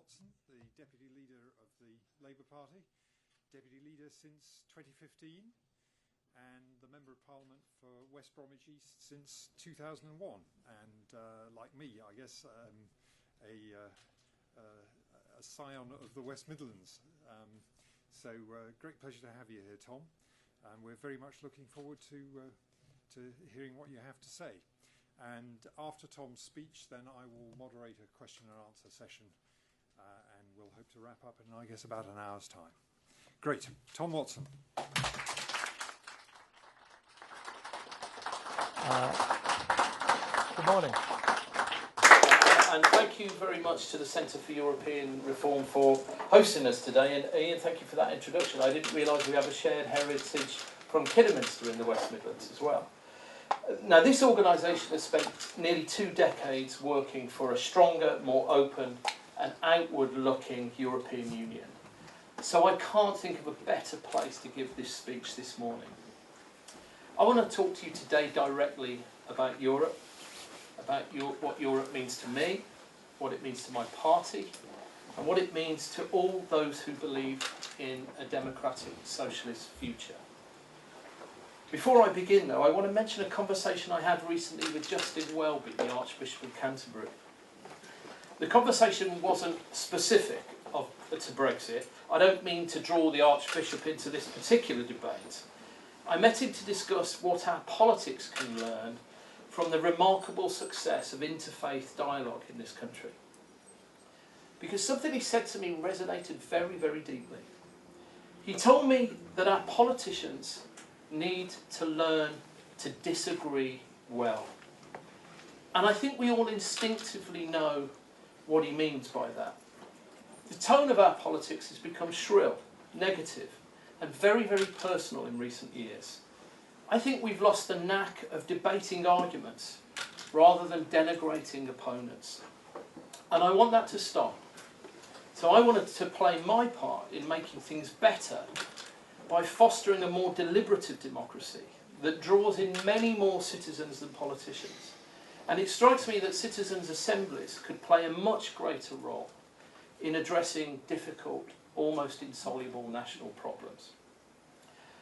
Johnson, the Deputy Leader of the Labour Party, Deputy Leader since 2015, and the Member of Parliament for West Bromwich East since 2001. And like me, I guess, a scion of the West Midlands. So great pleasure to have you here, Tom. And we're very much looking forward to hearing what you have to say. And after Tom's speech, then I will moderate a question and answer session, and we'll hope to wrap up in, I guess, about an hour's time. Great. Tom Watson. Good morning. And thank you very much to the Centre for European Reform for hosting us today. And Ian, thank you for that introduction. I didn't realise we have a shared heritage from Kidderminster in the West Midlands as well. Now, this organisation has spent nearly 2 decades working for a stronger, more open and outward-looking European Union. So I can't think of a better place to give this speech this morning. I want to talk to you today directly about Europe, about what Europe means to me, what it means to my party, and what it means to all those who believe in a democratic socialist future. Before I begin, though, I want to mention a conversation I had recently with Justin Welby, the Archbishop of Canterbury. The conversation wasn't specific to Brexit. I don't mean to draw the Archbishop into this particular debate. I met him to discuss what our politics can learn from the remarkable success of interfaith dialogue in this country. Because something he said to me resonated very, very deeply. He told me that our politicians need to learn to disagree well. And I think we all instinctively know what he means by that. The tone of our politics has become shrill, negative, and very, very personal in recent years. I think we've lost the knack of debating arguments rather than denigrating opponents. And I want that to stop. So I wanted to play my part in making things better by fostering a more deliberative democracy that draws in many more citizens than politicians. And it strikes me that citizens' assemblies could play a much greater role in addressing difficult, almost insoluble national problems.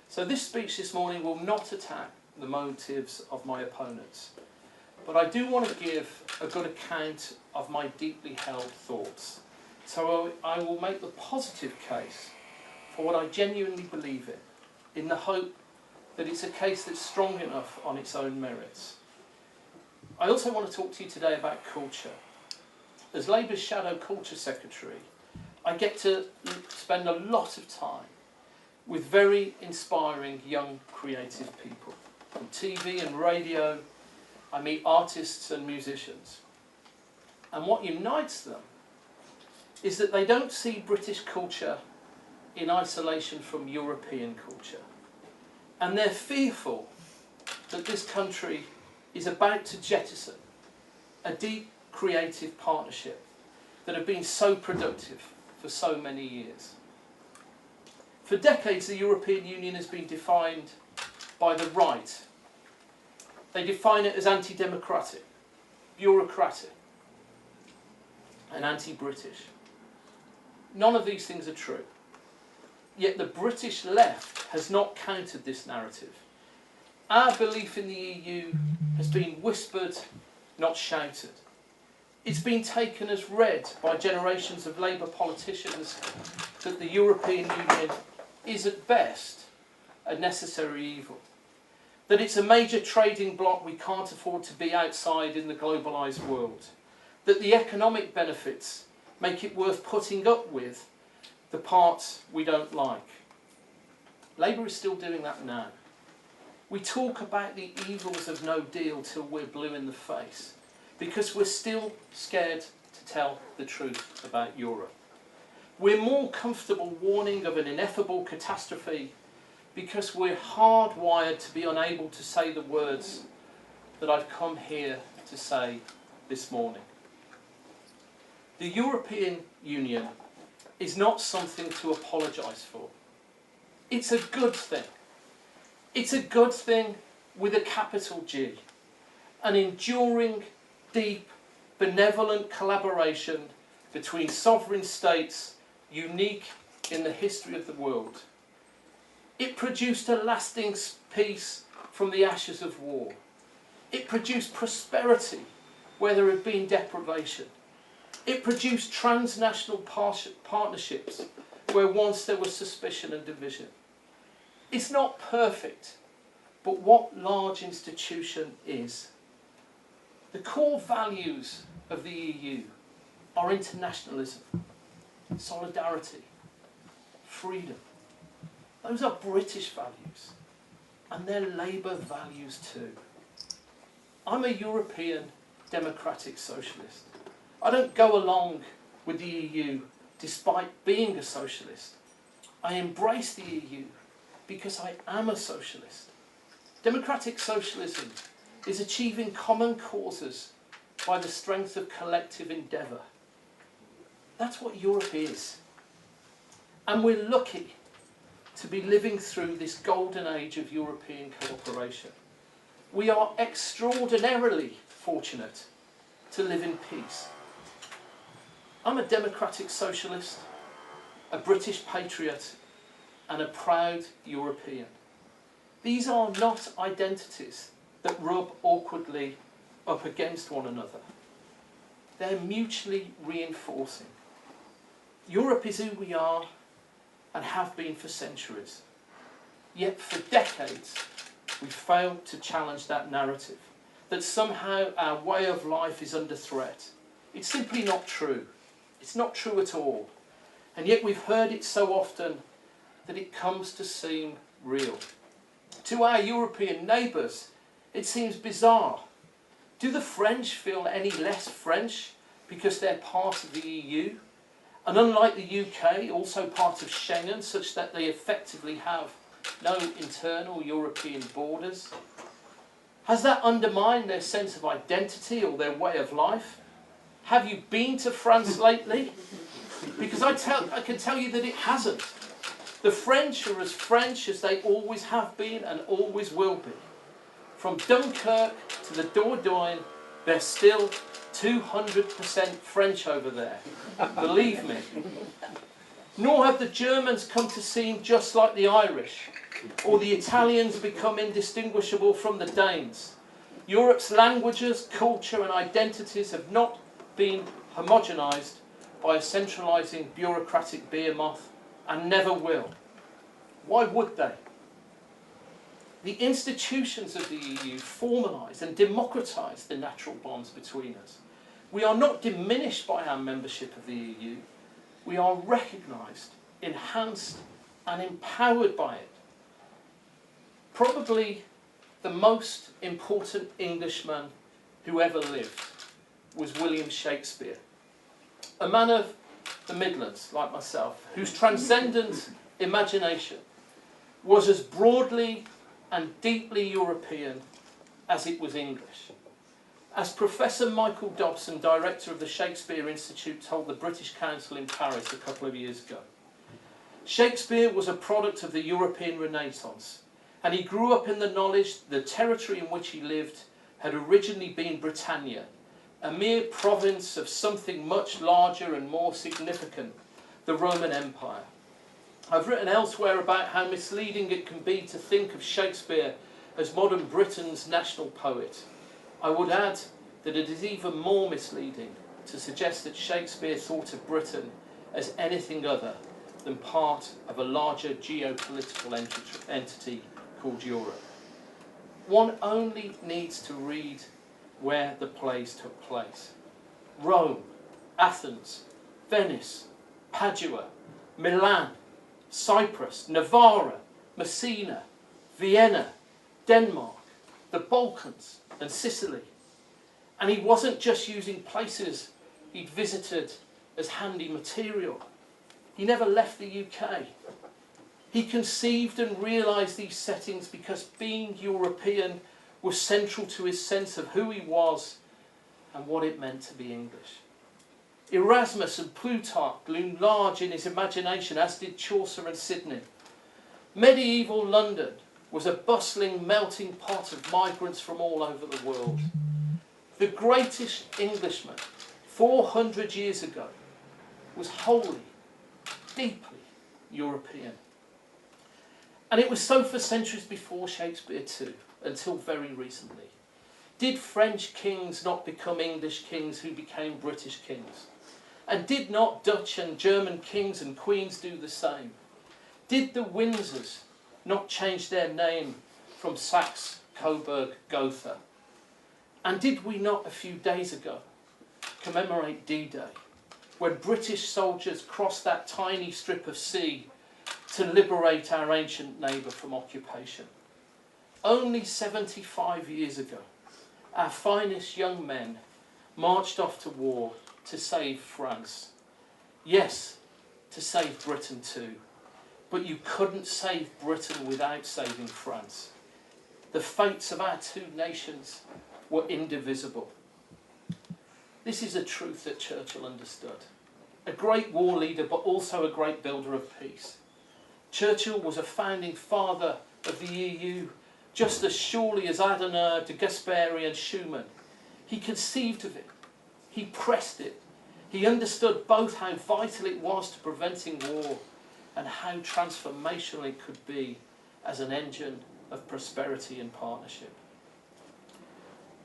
So this speech this morning will not attack the motives of my opponents, but I do want to give a good account of my deeply held thoughts. So I will make the positive case for what I genuinely believe in the hope that it's a case that's strong enough on its own merits. I also want to talk to you today about culture. As Labour's Shadow Culture Secretary, I get to spend a lot of time with very inspiring young creative people. From TV and radio, I meet artists and musicians. And what unites them is that they don't see British culture in isolation from European culture. And they're fearful that this country is about to jettison a deep creative partnership that have been so productive for so many years. For decades, the European Union has been defined by the right. They define it as anti-democratic, bureaucratic, and anti-British. None of these things are true. Yet the British left has not countered this narrative. Our belief in the EU has been whispered, not shouted. It's been taken as read by generations of Labour politicians that the European Union is at best a necessary evil. That it's a major trading bloc we can't afford to be outside in the globalised world. That the economic benefits make it worth putting up with the parts we don't like. Labour is still doing that now. We talk about the evils of no deal till we're blue in the face, because we're still scared to tell the truth about Europe. We're more comfortable warning of an ineffable catastrophe because we're hardwired to be unable to say the words that I've come here to say this morning. The European Union is not something to apologise for. It's a good thing. It's a good thing with a capital G. An enduring, deep, benevolent collaboration between sovereign states unique in the history of the world. It produced a lasting peace from the ashes of war. It produced prosperity where there had been deprivation. It produced transnational partnerships where once there was suspicion and division. It's not perfect, but what large institution is? The core values of the EU are internationalism, solidarity, freedom. Those are British values, and they're Labour values too. I'm a European democratic socialist. I don't go along with the EU despite being a socialist. I embrace the EU because I am a socialist. Democratic socialism is achieving common causes by the strength of collective endeavour. That's what Europe is. And we're lucky to be living through this golden age of European cooperation. We are extraordinarily fortunate to live in peace. I'm a democratic socialist, a British patriot, and a proud European. These are not identities that rub awkwardly up against one another. They're mutually reinforcing. Europe is who we are and have been for centuries. Yet for decades, we've failed to challenge that narrative, that somehow our way of life is under threat. It's simply not true. It's not true at all. And yet we've heard it so often that it comes to seem real. To our European neighbours, it seems bizarre. Do the French feel any less French because they're part of the EU? And unlike the UK, also part of Schengen, such that they effectively have no internal European borders? Has that undermined their sense of identity or their way of life? Have you been to France lately? Because I can tell you that it hasn't. The French are as French as they always have been and always will be. From Dunkirk to the Dordogne, they're still 200% French over there. Believe me. Nor have the Germans come to seem just like the Irish, or the Italians become indistinguishable from the Danes. Europe's languages, culture and identities have not been homogenised by a centralising bureaucratic behemoth, and never will. Why would they? The institutions of the EU formalise and democratise the natural bonds between us. We are not diminished by our membership of the EU. We are recognised, enhanced and empowered by it. Probably the most important Englishman who ever lived was William Shakespeare. A man of the Midlands, like myself, whose transcendent imagination was as broadly and deeply European as it was English. As Professor Michael Dobson, director of the Shakespeare Institute, told the British Council in Paris a couple of years ago, Shakespeare was a product of the European Renaissance, and he grew up in the knowledge the territory in which he lived had originally been Britannia, a mere province of something much larger and more significant, the Roman Empire. I've written elsewhere about how misleading it can be to think of Shakespeare as modern Britain's national poet. I would add that it is even more misleading to suggest that Shakespeare thought of Britain as anything other than part of a larger geopolitical entity called Europe. One only needs to read where the plays took place. Rome, Athens, Venice, Padua, Milan, Cyprus, Navarra, Messina, Vienna, Denmark, the Balkans and Sicily. And he wasn't just using places he'd visited as handy material. He never left the UK. He conceived and realised these settings because being European was central to his sense of who he was and what it meant to be English. Erasmus and Plutarch loomed large in his imagination, as did Chaucer and Sidney. Medieval London was a bustling, melting pot of migrants from all over the world. The greatest Englishman, 400 years ago, was wholly, deeply European. And it was so for centuries before Shakespeare too, until very recently. Did French kings not become English kings who became British kings? And did not Dutch and German kings and queens do the same? Did the Windsors not change their name from Saxe, Coburg, Gotha? And did we not a few days ago commemorate D-Day, when British soldiers crossed that tiny strip of sea to liberate our ancient neighbour from occupation? Only 75 years ago, our finest young men marched off to war to save France. Yes, to save Britain too. But you couldn't save Britain without saving France. The fates of our two nations were indivisible. This is a truth that Churchill understood. A great war leader, but also a great builder of peace. Churchill was a founding father of the EU, just as surely as Adenauer, de Gasperi and Schumann. He conceived of it. He pressed it. He understood both how vital it was to preventing war and how transformational it could be as an engine of prosperity and partnership.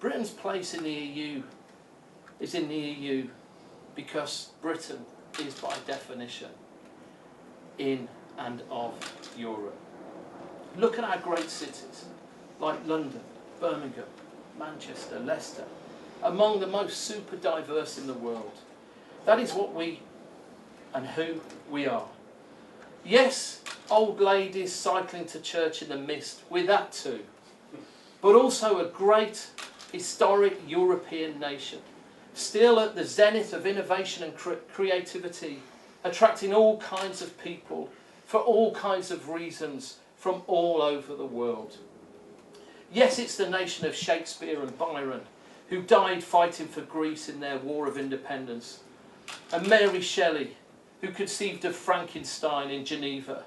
Britain's place in the EU is in the EU because Britain is by definition in and of Europe. Look at our great cities like London, Birmingham, Manchester, Leicester, among the most super diverse in the world. That is what we and who we are. Yes, old ladies cycling to church in the mist, we're that too. But also a great historic European nation, still at the zenith of innovation and creativity, attracting all kinds of people for all kinds of reasons from all over the world. Yes, it's the nation of Shakespeare and Byron, who died fighting for Greece in their War of Independence, and Mary Shelley, who conceived of Frankenstein in Geneva,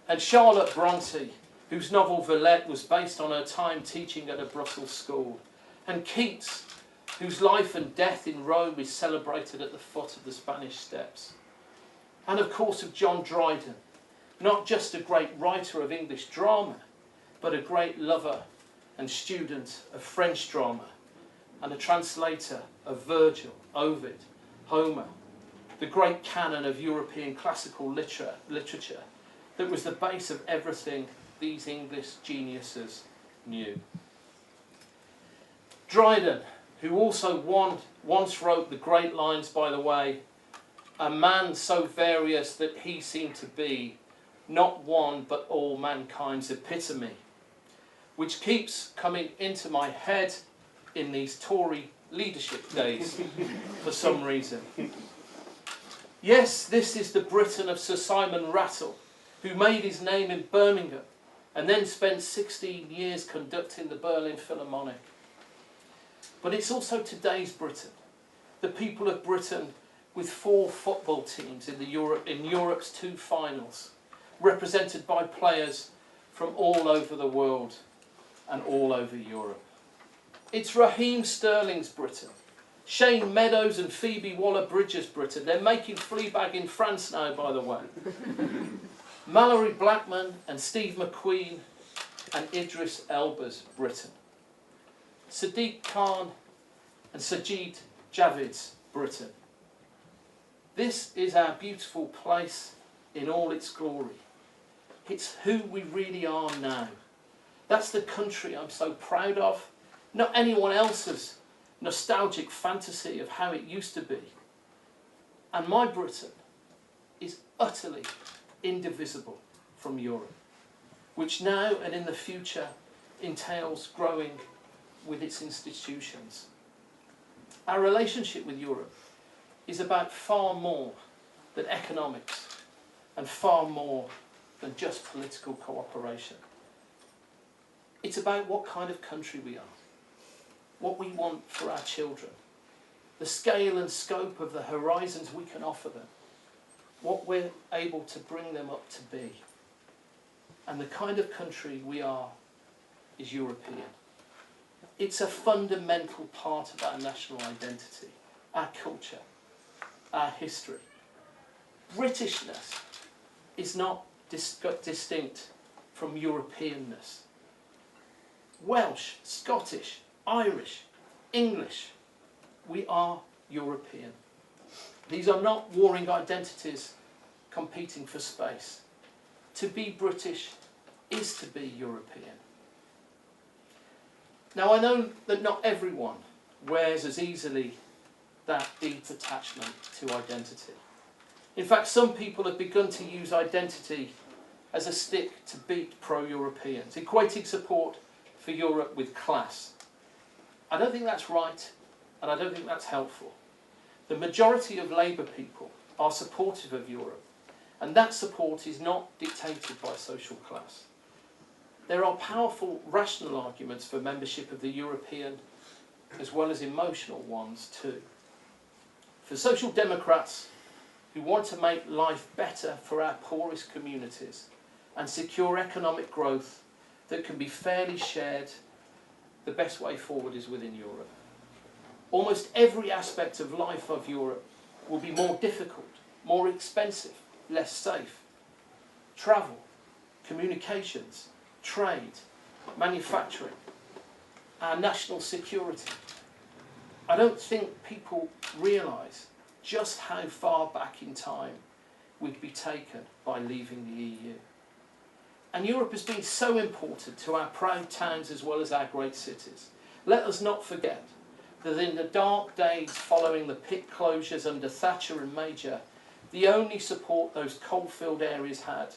and Charlotte Bronte, whose novel Villette was based on her time teaching at a Brussels school, and Keats, whose life and death in Rome is celebrated at the foot of the Spanish Steps. And of course of John Dryden, not just a great writer of English drama, but a great lover and student of French drama, and a translator of Virgil, Ovid, Homer, the great canon of European classical literature that was the base of everything these English geniuses knew. Dryden, who also once wrote the great lines, by the way, a man so various that he seemed to be not one but all mankind's epitome, which keeps coming into my head in these Tory leadership days for some reason. Yes, this is the Britain of Sir Simon Rattle, who made his name in Birmingham and then spent 16 years conducting the Berlin Philharmonic. But it's also today's Britain, the people of Britain with 4 football teams in Europe's 2 finals, represented by players from all over the world and all over Europe. It's Raheem Sterling's Britain, Shane Meadows and Phoebe Waller-Bridges' Britain. They're making Fleabag in France now, by the way. Mallory Blackman and Steve McQueen and Idris Elba's Britain. Sadiq Khan and Sajid Javid's Britain. This is our beautiful place in all its glory. It's who we really are now. That's the country I'm so proud of, not anyone else's nostalgic fantasy of how it used to be. And my Britain is utterly indivisible from Europe, which now and in the future entails growing with its institutions. Our relationship with Europe is about far more than economics and far more than just political cooperation. It's about what kind of country we are, what we want for our children, the scale and scope of the horizons we can offer them, what we're able to bring them up to be. And the kind of country we are is European. It's a fundamental part of our national identity, our culture, our history. Britishness is not distinct from Europeanness. Welsh, Scottish, Irish, English, we are European. These are not warring identities competing for space. To be British is to be European. Now I know that not everyone wears as easily that deep attachment to identity. In fact, some people have begun to use identity as a stick to beat pro-Europeans, equating support for Europe with class. I don't think that's right, and I don't think that's helpful. The majority of Labour people are supportive of Europe, and that support is not dictated by social class. There are powerful rational arguments for membership of the European, as well as emotional ones too. For Social Democrats who want to make life better for our poorest communities and secure economic growth that can be fairly shared, the best way forward is within Europe. Almost every aspect of life of Europe will be more difficult, more expensive, less safe. Travel, communications, trade, manufacturing, our national security. I don't think people realise just how far back in time we'd be taken by leaving the EU. And Europe has been so important to our proud towns as well as our great cities. Let us not forget that in the dark days following the pit closures under Thatcher and Major, the only support those coal-filled areas had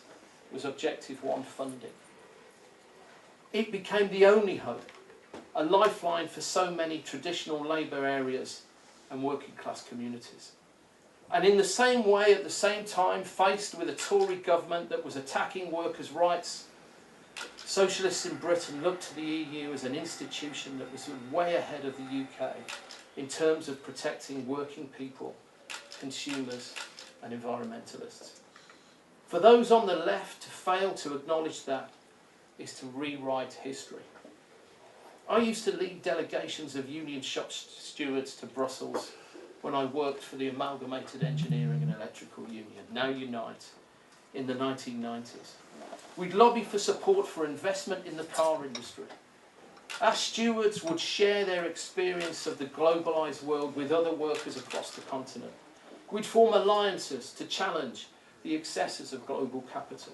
was Objective 1 funding. It became the only hope, a lifeline for so many traditional Labour areas and working class communities. And in the same way, at the same time, faced with a Tory government that was attacking workers' rights, socialists in Britain looked to the EU as an institution that was way ahead of the UK in terms of protecting working people, consumers and environmentalists. For those on the left to fail to acknowledge that is to rewrite history. I used to lead delegations of union shop stewards to Brussels when I worked for the Amalgamated Engineering and Electrical Union, now Unite, in the 1990s. We'd lobby for support for investment in the car industry. Our stewards would share their experience of the globalised world with other workers across the continent. We'd form alliances to challenge the excesses of global capital.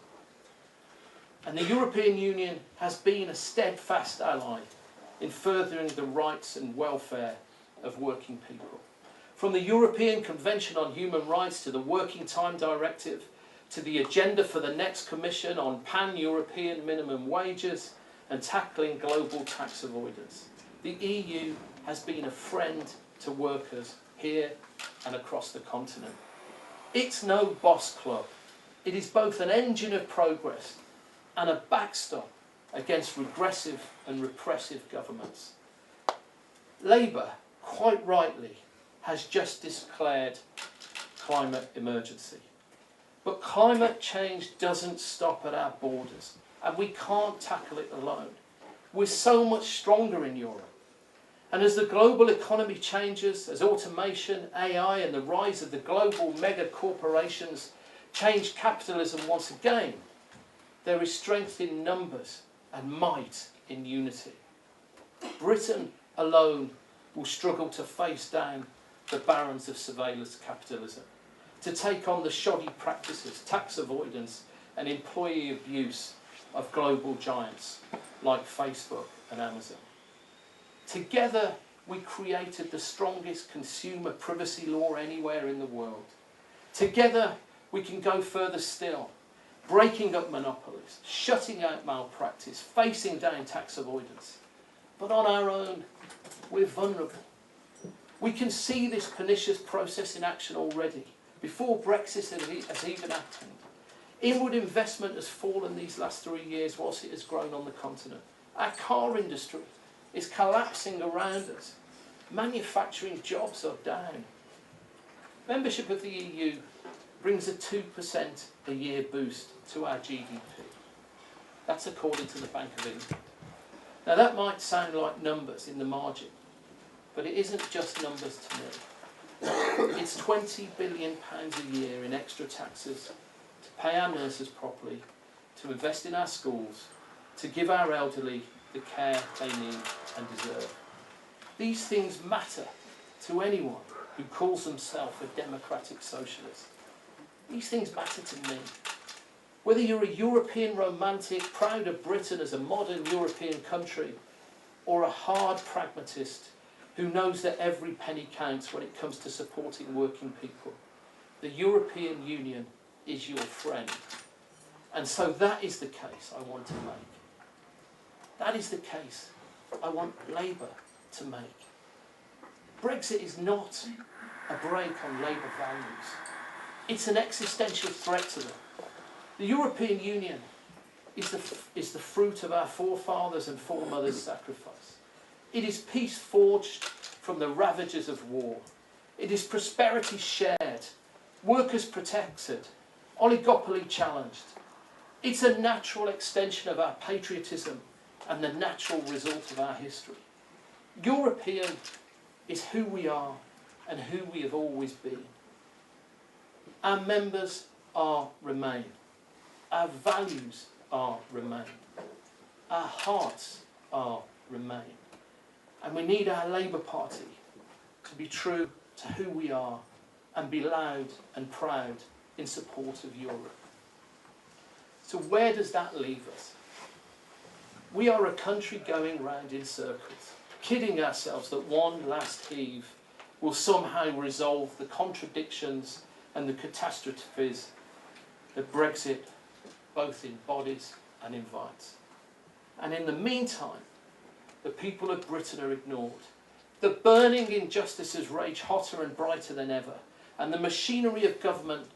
And the European Union has been a steadfast ally in furthering the rights and welfare of working people. From the European Convention on Human Rights to the Working Time Directive, to the agenda for the next Commission on pan-European minimum wages and tackling global tax avoidance, the EU has been a friend to workers here and across the continent. It's no boss club. It is both an engine of progress and a backstop against regressive and repressive governments. Labour, quite rightly, has just declared climate emergency. But climate change doesn't stop at our borders, and we can't tackle it alone. We're so much stronger in Europe. And as the global economy changes, as automation, AI and the rise of the global mega corporations change capitalism once again, there is strength in numbers and might in unity. Britain alone will struggle to face down the barons of surveillance capitalism, to take on the shoddy practices, tax avoidance and employee abuse of global giants like Facebook and Amazon. Together we created the strongest consumer privacy law anywhere in the world. Together we can go further still, breaking up monopolies, shutting out malpractice, facing down tax avoidance. But on our own, we're vulnerable. We can see this pernicious process in action already, before Brexit has even happened. Inward investment has fallen these last 3 years whilst it has grown on the continent. Our car industry is collapsing around us. Manufacturing jobs are down. Membership of the EU brings a 2% a year boost to our GDP. That's according to the Bank of England. Now that might sound like numbers in the margin, but it isn't just numbers to me. It's £20 billion a year in extra taxes to pay our nurses properly, to invest in our schools, to give our elderly the care they need and deserve. These things matter to anyone who calls themselves a democratic socialist. These things matter to me. Whether you're a European romantic, proud of Britain as a modern European country, or a hard pragmatist who knows that every penny counts when it comes to supporting working people, the European Union is your friend. And so that is the case I want to make. That is the case I want Labour to make. Brexit is not a break on Labour values. It's an existential threat to them. The European Union is the fruit of our forefathers and foremothers' sacrifice. It is peace forged from the ravages of war. It is prosperity shared, workers protected, oligopoly challenged. It's a natural extension of our patriotism and the natural result of our history. European is who we are and who we have always been. Our members are Remain. Our values are Remain. Our hearts are Remain. And we need our Labour Party to be true to who we are and be loud and proud in support of Europe. So where does that leave us? We are a country going round in circles, kidding ourselves that one last heave will somehow resolve the contradictions and the catastrophes that Brexit both embodies and invites. And in the meantime, the people of Britain are ignored. The burning injustices rage hotter and brighter than ever, and the machinery of government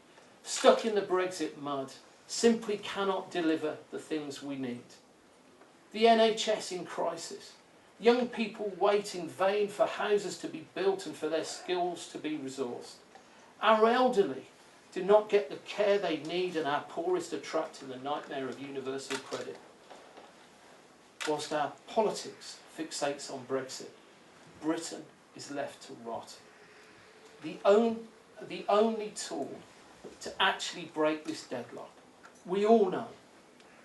stuck in the Brexit mud simply cannot deliver the things we need. The NHS in crisis. Young people wait in vain for houses to be built and for their skills to be resourced. Our elderly do not get the care they need, and our poorest are trapped in the nightmare of universal credit. Whilst our politics fixates on Brexit, Britain is left to rot. The only tool to actually break this deadlock, we all know,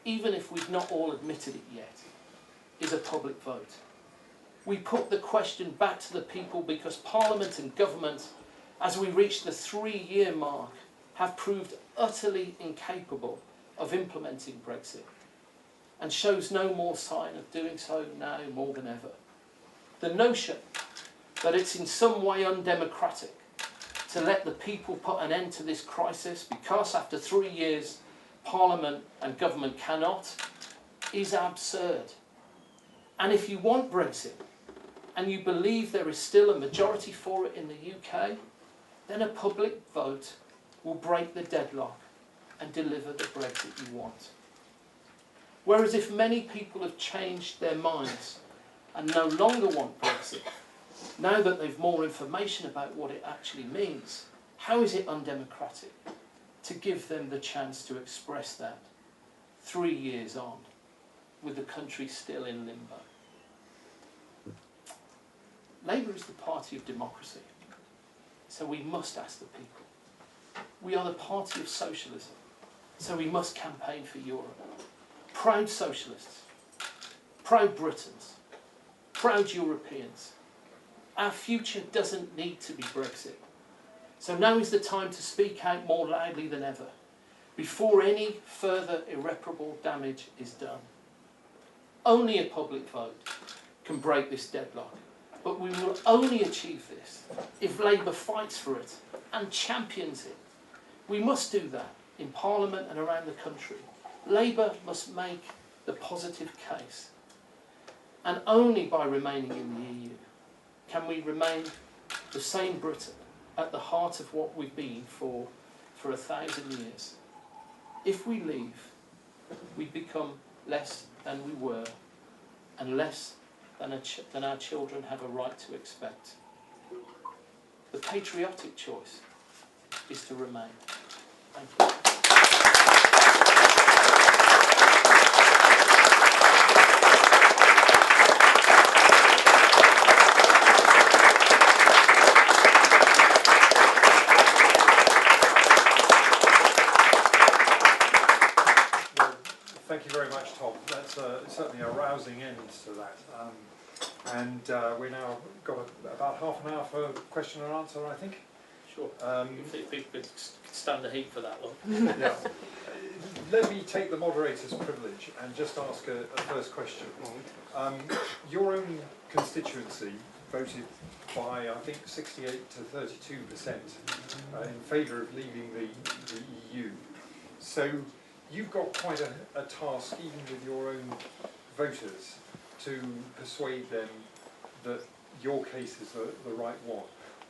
even if we've not all admitted it yet, is a public vote. We put the question back to the people because Parliament and government, as we reach the 3-year mark, have proved utterly incapable of implementing Brexit, and shows no more sign of doing so now more than ever. The notion that it's in some way undemocratic to let the people put an end to this crisis because after 3 years Parliament and government cannot is absurd. And if you want Brexit and you believe there is still a majority for it in the UK, then a public vote will break the deadlock and deliver the Brexit you want. Whereas if many people have changed their minds and no longer want Brexit, now that they've more information about what it actually means, how is it undemocratic to give them the chance to express that 3 years on, with the country still in limbo? Labour is the party of democracy, so we must ask the people. We are the party of socialism, so we must campaign for Europe. Proud socialists, proud Britons, proud Europeans. Our future doesn't need to be Brexit. So now is the time to speak out more loudly than ever, before any further irreparable damage is done. Only a public vote can break this deadlock, but we will only achieve this if Labour fights for it and champions it. We must do that in Parliament and around the country. Labour must make the positive case. And only by remaining in the EU can we remain the same Britain at the heart of what we've been for 1,000 years. If we leave, we become less than we were and less than our children have a right to expect. The patriotic choice is to remain. Thank you. thank you very much, Tom. That's certainly a rousing end to that. And we now got about half an hour for question and answer, I think. Sure. If people could stand the heat for that one. Yeah. Let me take the moderator's privilege and just ask a first question. Your own constituency voted by, I think, 68 to 32% in favour of leaving the EU. So you've got quite a task, even with your own voters, to persuade them that your case is the right one.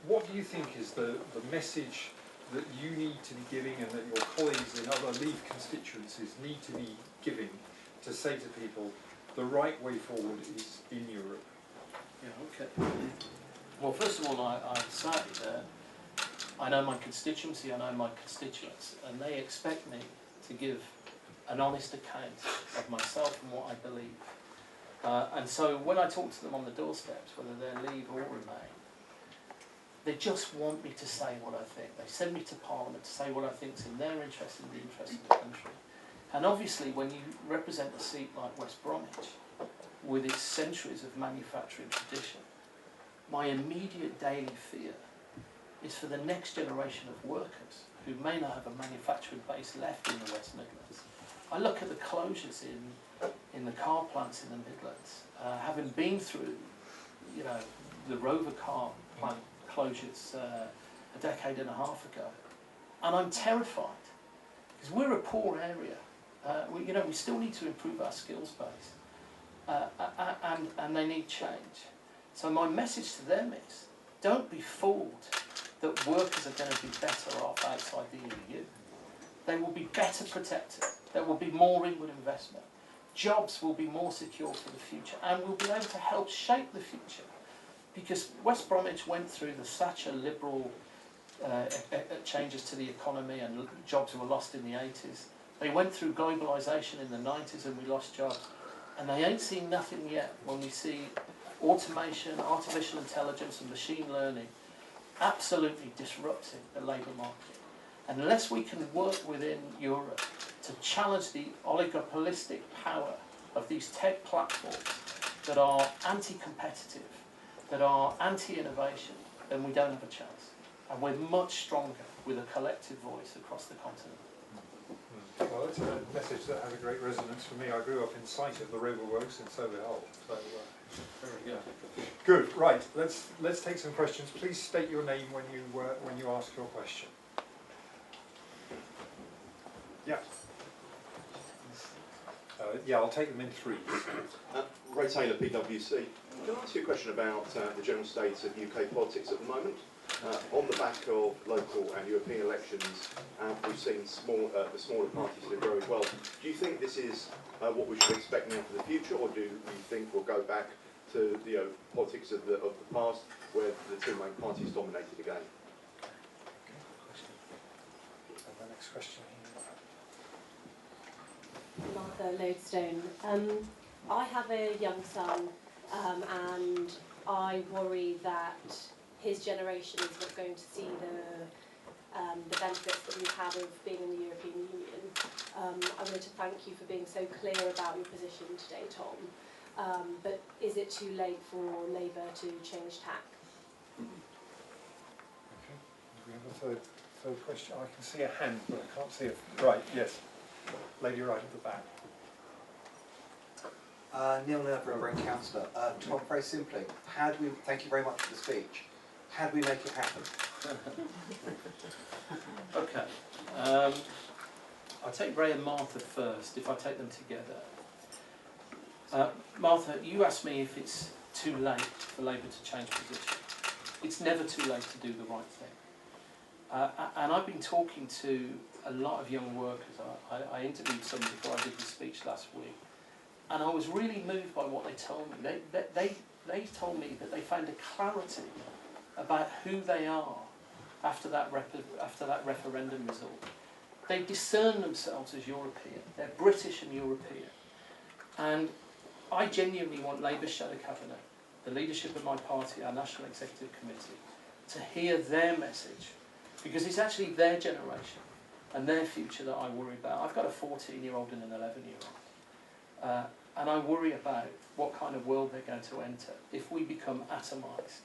What do you think is the message that you need to be giving and that your colleagues in other Leave constituencies need to be giving to say to people the right way forward is in Europe? Yeah, okay. Well, first of all, I'd say that I know my constituency, I know my constituents, and they expect me to give an honest account of myself and what I believe. And so when I talk to them on the doorsteps, whether they're Leave or Remain, they just want me to say what I think. They send me to Parliament to say what I think is in their interest and the interest of the country. And obviously when you represent a seat like West Bromwich, with its centuries of manufacturing tradition, my immediate daily fear is for the next generation of workers who may not have a manufacturing base left in the West Midlands. I look at the closures in the car plants in the Midlands, having been through, you know, the Rover car plant closures a decade and a half ago, and I'm terrified because we're a poor area. We still need to improve our skills base, and they need change. So my message to them is: don't be fooled that workers are going to be better off outside the EU. They will be better protected. There will be more inward investment. Jobs will be more secure for the future, and we'll be able to help shape the future. Because West Bromwich went through the Thatcher Liberal changes to the economy, and jobs were lost in the 80s. They went through globalisation in the 90s, and we lost jobs. And they ain't seen nothing yet when we see automation, artificial intelligence and machine learning absolutely disrupting the labour market. Unless we can work within Europe to challenge the oligopolistic power of these tech platforms that are anti-competitive, that are anti-innovation, then we don't have a chance. And we're much stronger with a collective voice across the continent. Well, it's a message that has a great resonance for me. I grew up in sight of the Rover Works in Solihull. So, very good. Good. Right. Let's take some questions. Please state your name when you ask your question. Yeah. Yeah, I'll take them in threes. Ray Taylor, PwC. Can I ask you a question about the general state of UK politics at the moment? On the back of local and European elections, we've seen the smaller parties do very well. Do you think this is what we should expect now for the future, or do you think we'll go back to the politics of the past, where the two main parties dominated again? And the next question. Martha Lodestone. I have a young son, and I worry that his generation is not going to see the benefits that we have of being in the European Union. I wanted to thank you for being so clear about your position today, Tom. But is it too late for Labour to change tack? Okay. Do we have a third question? I can see a hand, but I can't see it. Right. Yes. Lady right at the back. Neil Nerver, Brent Councillor. Tom, very simply, thank you very much for the speech. How do we make it happen? Okay. I'll take Ray and Martha first, if I take them together. Martha, you asked me if it's too late for Labour to change position. It's never too late to do the right thing. And I've been talking to a lot of young workers. I interviewed some before I did the speech last week, and I was really moved by what they told me. They told me that they found a clarity about who they are after that referendum result. They discern themselves as European. They're British and European. And I genuinely want Labour's shadow cabinet, the leadership of my party, our National Executive Committee, to hear their message, because it's actually their generation and their future that I worry about. I've got a 14-year-old and an 11-year-old. And I worry about what kind of world they're going to enter if we become atomised,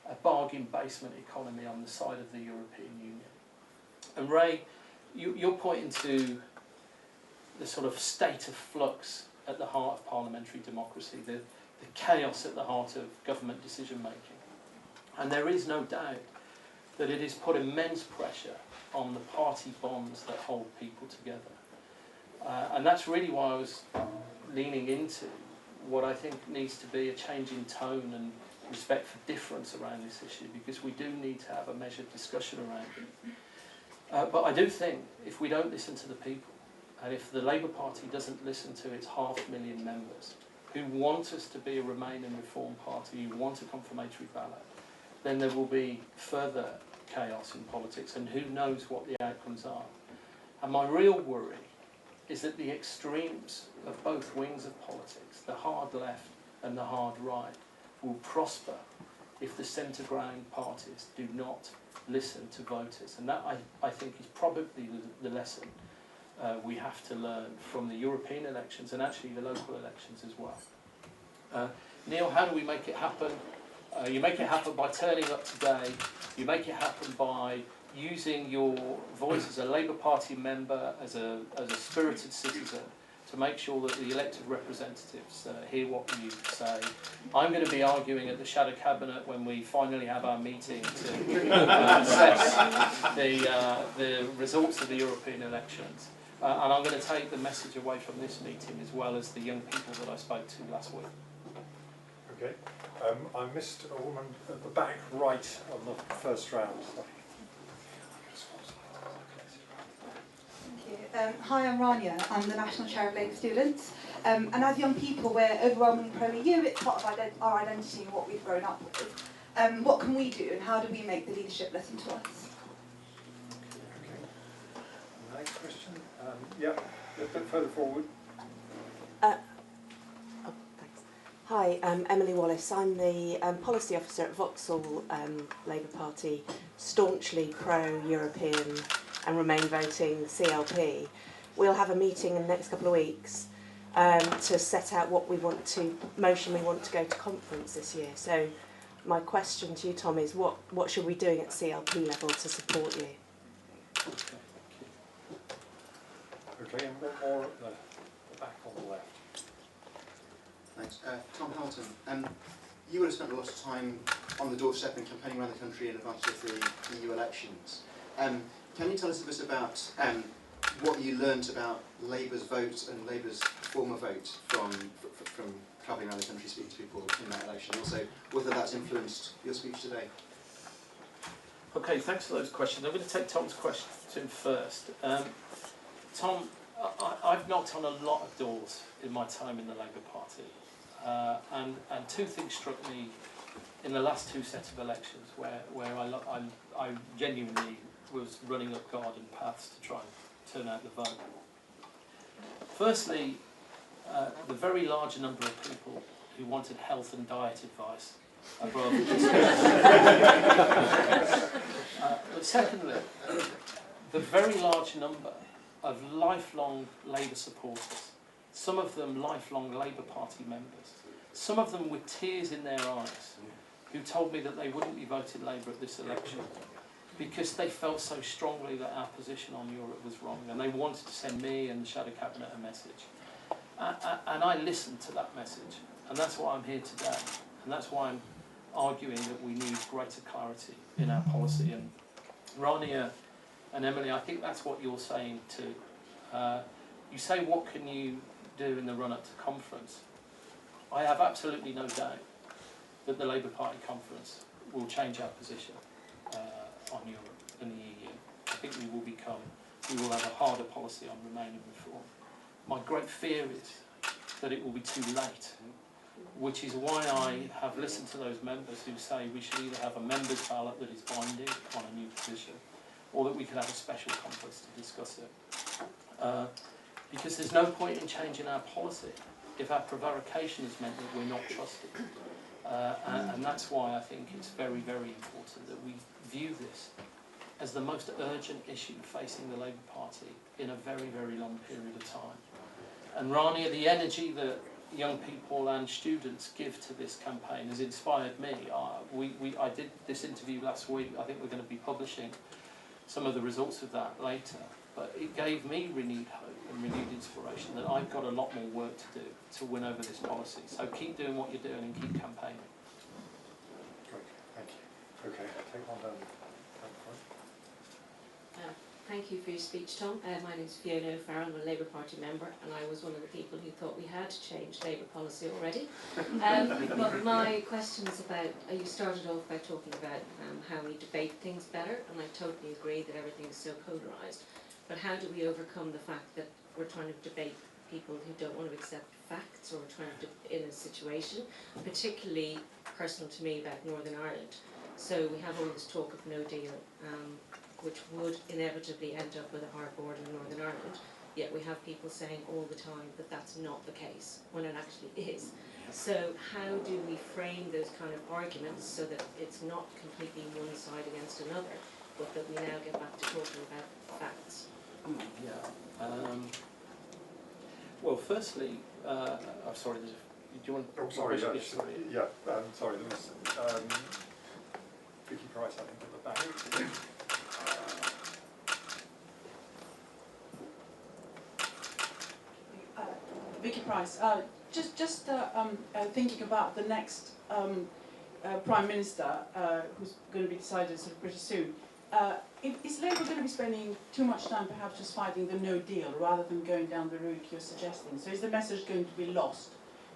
a bargain basement economy on the side of the European Union. And Ray, you're pointing to the sort of state of flux at the heart of parliamentary democracy, the chaos at the heart of government decision making. And there is no doubt that it has put immense pressure on the party bonds that hold people together. And that's really why I was leaning into what I think needs to be a change in tone and respect for difference around this issue, because we do need to have a measured discussion around it. But I do think if we don't listen to the people, and if the Labour Party doesn't listen to its 500,000 members who want us to be a Remain and Reform party, who want a confirmatory ballot, then there will be further chaos in politics, and who knows what the outcomes are. And my real worry is that the extremes of both wings of politics, the hard left and the hard right, will prosper if the centre ground parties do not listen to voters. And that, I think, is probably the lesson we have to learn from the European elections and actually the local elections as well. Neil, how do we make it happen? You make it happen by turning up today. You make it happen by using your voice as a Labour Party member, as a spirited citizen, to make sure that the elected representatives hear what you say. I'm going to be arguing at the Shadow Cabinet when we finally have our meeting to assess the results of the European elections. And I'm going to take the message away from this meeting as well as the young people that I spoke to last week. Okay. I missed a woman at the back right on the first round. Thank you. Hi, I'm Rania. I'm the National Chair of Labour Students. And as young people, we're overwhelmingly pro-EU. It's part of our identity and what we've grown up with. What can we do, and how do we make the leadership listen to us? Okay. Next question. Yeah, a bit further forward. Hi, Emily Wallace. I'm the policy officer at Vauxhall Labour Party, staunchly pro-European and Remain voting CLP. We'll have a meeting in the next couple of weeks to set out what we want to, motion we want to go to conference this year. So my question to you, Tom, is what should we be doing at CLP level to support you? Okay, and more at the back on the left. Thanks. Tom Hamilton, you would have spent a lot of time on the doorstep and campaigning around the country in advance of the EU elections. Can you tell us a bit about what you learnt about Labour's vote and Labour's former vote from travelling around the country speaking to people in that election, and also whether that's influenced your speech today? Okay, thanks for those questions. I'm going to take Tom's question first. Tom, I've knocked on a lot of doors in my time in the Labour Party, and two things struck me in the last two sets of elections where I genuinely was running up garden paths to try and turn out the vote. Firstly, the very large number of people who wanted health and diet advice above. But secondly, the very large number of lifelong Labour supporters, some of them lifelong Labour Party members, some of them with tears in their eyes, who told me that they wouldn't be voting Labour at this election because they felt so strongly that our position on Europe was wrong, and they wanted to send me and the Shadow Cabinet a message. And I listened to that message, and that's why I'm here today, and that's why I'm arguing that we need greater clarity in our policy. And Rania and Emily, I think that's what you're saying too. You say, what can you do in the run-up to conference? I have absolutely no doubt that the Labour Party conference will change our position on Europe and the EU. I think we will have a harder policy on Remain and Reform. My great fear is that it will be too late, which is why I have listened to those members who say we should either have a members' ballot that is binding on a new position, or that we could have a special conference to discuss it. Because there's no point in changing our policy if our prevarication has meant that we're not trusted. And that's why I think it's very, very important that we view this as the most urgent issue facing the Labour Party in a very, very long period of time. And Rania, the energy that young people and students give to this campaign has inspired me. I did this interview last week. I think we're going to be publishing some of the results of that later. But it gave me renewed hope and renewed inspiration that I've got a lot more work to do to win over this policy. So keep doing what you're doing and keep campaigning. Great, thank you. Okay, take one down. Thank you for your speech, Tom. My name is Fiona O'Farrell. I'm a Labour Party member, and I was one of the people who thought we had changed Labour policy already. But my question is about, you started off by talking about how we debate things better, and I totally agree that everything is so polarised. But how do we overcome the fact that we're trying to debate people who don't want to accept facts, or we're trying to, in a situation, particularly personal to me about Northern Ireland. So we have all this talk of no deal, which would inevitably end up with a hard border in Northern Ireland, yet we have people saying all the time that that's not the case, when it actually is. So how do we frame those kind of arguments so that it's not completely one side against another, but that we now get back to talking about facts? Yeah. Well, firstly, I'm sorry, do you want to... Oh, sorry, sorry. Sorry, there was Vicky Price, I think, at the back. Vicky Price, just thinking about the next Prime Minister, who's going to be decided sort of pretty soon. Is Labour going to be spending too much time perhaps just fighting the no deal rather than going down the route you're suggesting? So is the message going to be lost?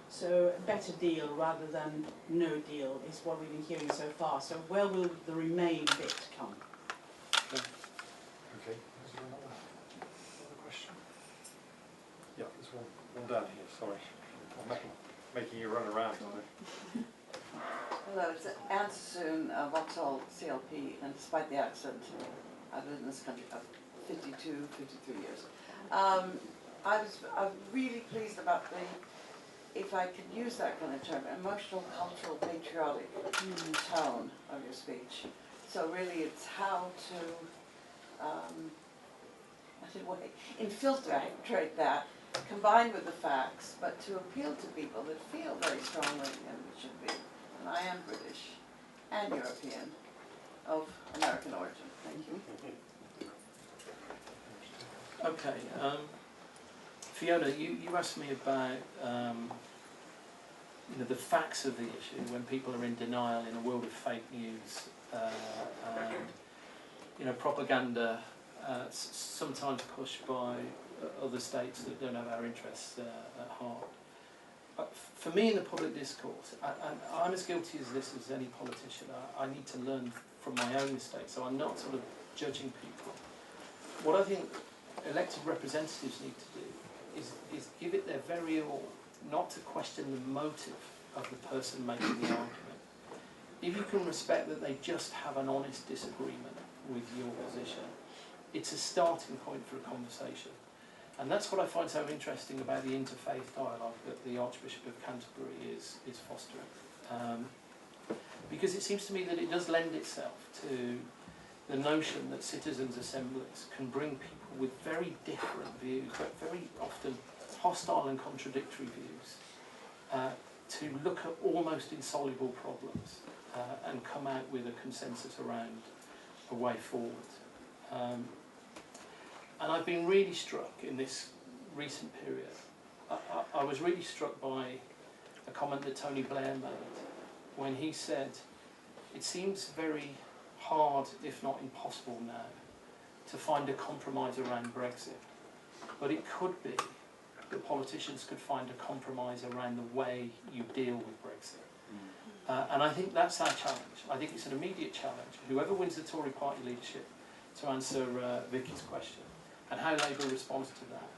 So a better deal rather than no deal is what we've been hearing so far. So where will the remain bit come? Okay, is there another question? Yeah, there's one down here, sorry. I'm making you run around, aren't I? Hello, it's Anne Sassoon, Vauxhall CLP, and despite the accent, I've lived in this country for 53 years. I'm really pleased about the, if I could use that kind of term, emotional, cultural, patriotic tone of your speech. So really it's how to, in a way, infiltrate that, combined with the facts, but to appeal to people that feel very strongly, and it should be, and I am British and European of American origin. Thank you. Okay, Fiona, you asked me about the facts of the issue when people are in denial in a world of fake news and propaganda, sometimes pushed by other states that don't have our interests at heart. For me, in the public discourse, I'm as guilty as this as any politician. I need to learn from my own mistakes, so I'm not sort of judging people. What I think elected representatives need to do is give it their very all, not to question the motive of the person making the argument. If you can respect that they just have an honest disagreement with your position, it's a starting point for a conversation. And that's what I find so interesting about the interfaith dialogue that the Archbishop of Canterbury is fostering. Because it seems to me that it does lend itself to the notion that citizens' assemblies can bring people with very different views, but very often hostile and contradictory views, to look at almost insoluble problems and come out with a consensus around a way forward. And I've been really struck in this recent period. I was really struck by a comment that Tony Blair made when he said, it seems very hard, if not impossible now, to find a compromise around Brexit. But it could be that politicians could find a compromise around the way you deal with Brexit. And I think that's our challenge. I think it's an immediate challenge. Whoever wins the Tory party leadership, to answer Vicky's question, and how Labour responds to that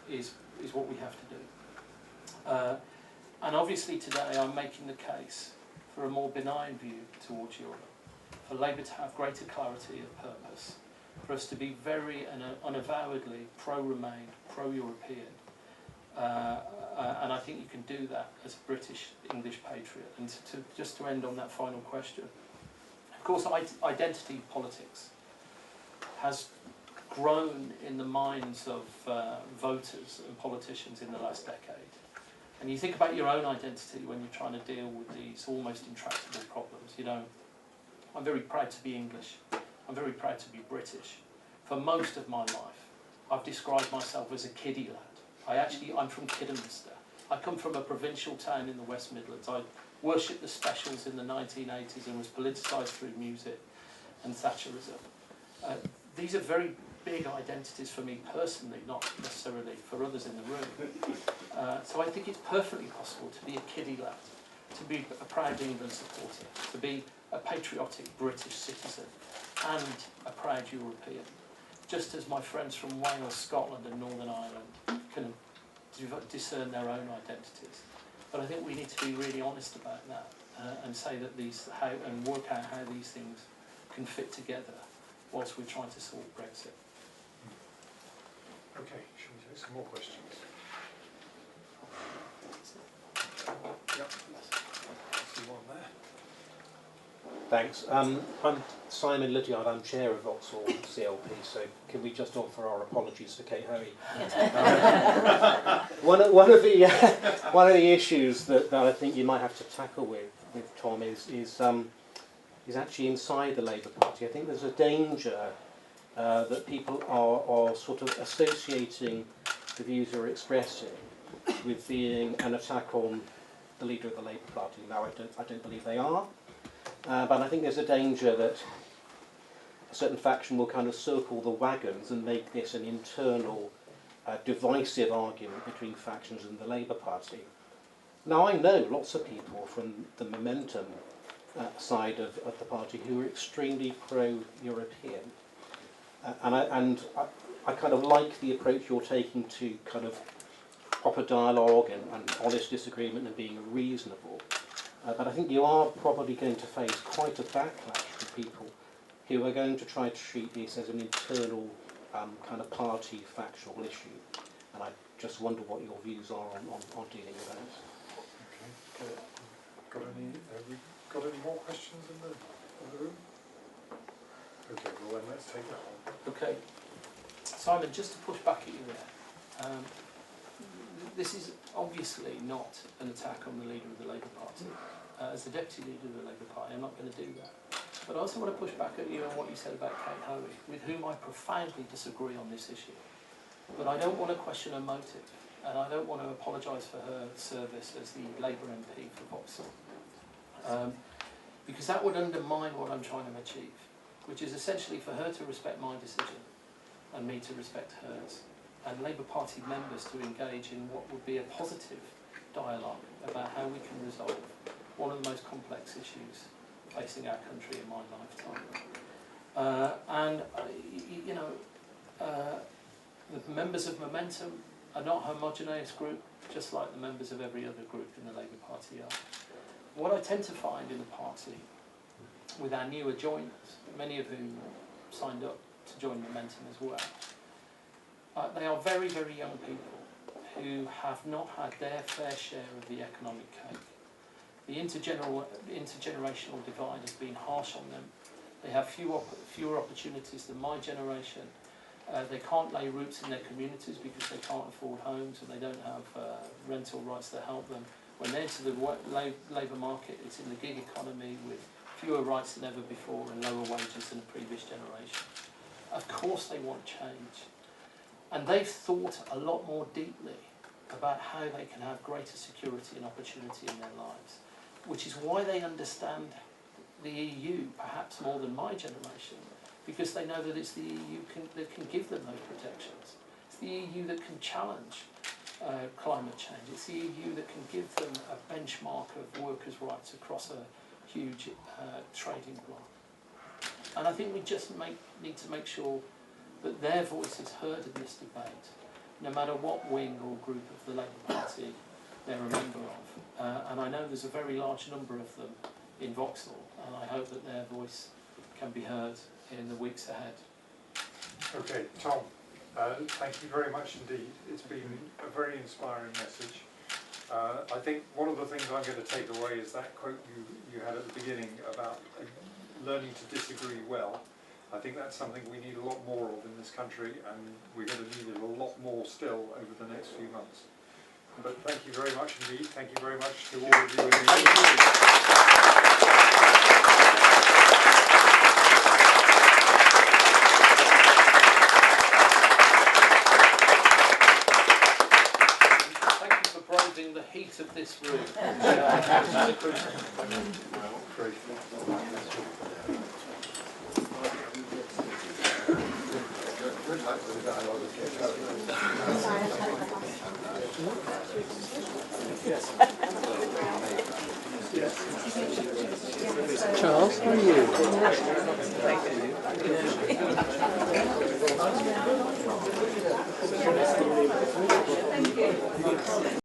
is what we have to do. And obviously today I'm making the case for a more benign view towards Europe, for Labour to have greater clarity of purpose, for us to be very and unavowedly pro-Remain, pro-European. And I think you can do that as a British English patriot. And just to end on that final question, of course identity politics has grown in the minds of voters and politicians in the last decade. And you think about your own identity when you're trying to deal with these almost intractable problems. You know, I'm very proud to be English. I'm very proud to be British. For most of my life, I've described myself as a kiddie lad. I'm from Kidderminster. I come from a provincial town in the West Midlands. I worshipped the specials in the 1980s and was politicised through music and Thatcherism. These are very big identities for me personally, not necessarily for others in the room. So I think it's perfectly possible to be a kiddie lad, to be a proud England supporter, to be a patriotic British citizen and a proud European, just as my friends from Wales, Scotland and Northern Ireland can discern their own identities. But I think we need to be really honest about that and say that and work out how these things can fit together whilst we're trying to sort Brexit. Okay, shall we take some more questions? Yep. See one there. Thanks. I'm Simon Lydiard, I'm chair of Vauxhall CLP, so can we just offer our apologies for Kate Hoey? One of the issues that I think you might have to tackle with Tom is actually inside the Labour Party. I think there's a danger that people are sort of associating the views you're expressing with being an attack on the leader of the Labour Party. Now, I don't believe they are. But I think there's a danger that a certain faction will kind of circle the wagons and make this an internal divisive argument between factions in the Labour Party. Now, I know lots of people from the Momentum side of the party who are extremely pro-European. And I kind of like the approach you're taking to kind of proper dialogue and honest disagreement and being reasonable. But I think you are probably going to face quite a backlash from people who are going to try to treat this as an internal kind of party factional issue. And I just wonder what your views are on dealing with those. Okay. Have we got any more questions in the room? Okay, well then let's take that one. Okay. Simon, just to push back at you there, this is obviously not an attack on the leader of the Labour Party. As the deputy leader of the Labour Party, I'm not going to do that. But I also want to push back at you on what you said about Kate Hoey, with whom I profoundly disagree on this issue. But I don't want to question her motive, and I don't want to apologise for her service as the Labour MP for Vauxhall. Because that would undermine what I'm trying to achieve, which is essentially for her to respect my decision and me to respect hers, and Labour Party members to engage in what would be a positive dialogue about how we can resolve one of the most complex issues facing our country in my lifetime. The members of Momentum are not a homogeneous group, just like the members of every other group in the Labour Party are. What I tend to find in the party, with our newer joiners, many of whom signed up to join Momentum as well, they are very, very young people who have not had their fair share of the economic cake. The intergenerational divide has been harsh on them. They have fewer opportunities than my generation. They can't lay roots in their communities because they can't afford homes and they don't have rental rights that help them. When they enter the labour market, it's in the gig economy with fewer rights than ever before and lower wages than the previous generation. Of course they want change. And they've thought a lot more deeply about how they can have greater security and opportunity in their lives, which is why they understand the EU perhaps more than my generation, because they know that it's the EU that can give them those protections. It's the EU that can challenge climate change. It's the EU that can give them a benchmark of workers' rights across a huge trading bloc. And I think we just need to make sure that their voice is heard in this debate, no matter what wing or group of the Labour Party they're a member of. And I know there's a very large number of them in Vauxhall, and I hope that their voice can be heard in the weeks ahead. Okay, Tom, thank you very much indeed. It's been a very inspiring message. I think one of the things I'm going to take away is that quote you had at the beginning about learning to disagree well. I think that's something we need a lot more of in this country, and we're going to need it a lot more still over the next few months. But thank you very much indeed. Thank you very much to all of you. Thank you for braving the heat of this room. Charles, how are you? Thank you.